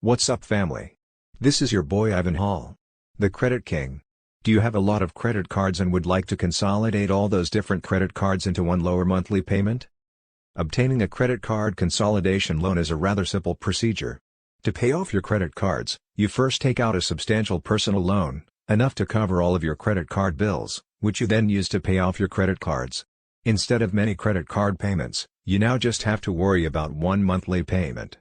What's up, family? This is your boy Ivan Hall, the Credit King. Do you have a lot of credit cards and would like to consolidate all those different credit cards into one lower monthly payment? Obtaining a credit card consolidation loan is a rather simple procedure. To pay off your credit cards, you first take out a substantial personal loan, enough to cover all of your credit card bills, which you then use to pay off your credit cards. Instead of many credit card payments, you now just have to worry about one monthly payment.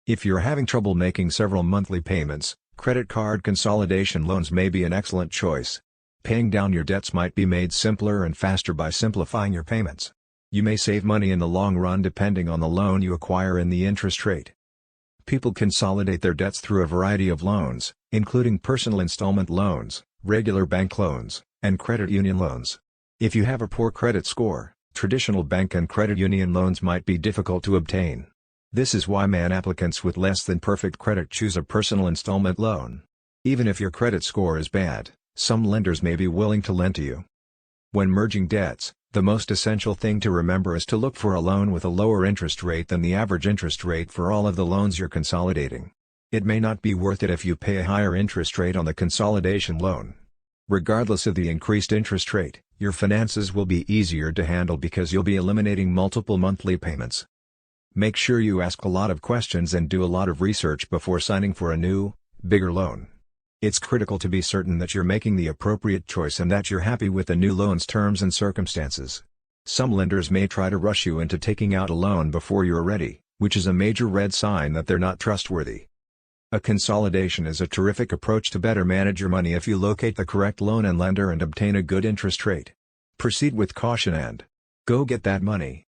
If you're having trouble making several monthly payments, credit card consolidation loans may be an excellent choice. Paying down your debts might be made simpler and faster by simplifying your payments. You may save money in the long run depending on the loan you acquire and the interest rate. People consolidate their debts through a variety of loans, including personal installment loans, regular bank loans, and credit union loans. If you have a poor credit score, traditional bank and credit union loans might be difficult to obtain. This is why many applicants with less than perfect credit choose a personal installment loan. Even if your credit score is bad, some lenders may be willing to lend to you. When merging debts, the most essential thing to remember is to look for a loan with a lower interest rate than the average interest rate for all of the loans you're consolidating. It may not be worth it if you pay a higher interest rate on the consolidation loan. Regardless of the increased interest rate, your finances will be easier to handle because you'll be eliminating multiple monthly payments. Make sure you ask a lot of questions and do a lot of research before signing for a new, bigger loan. It's critical to be certain that you're making the appropriate choice and that you're happy with the new loan's terms and circumstances. Some lenders may try to rush you into taking out a loan before you're ready, which is a major red sign that they're not trustworthy. A consolidation is a terrific approach to better manage your money if you locate the correct loan and lender and obtain a good interest rate. Proceed with caution and go get that money.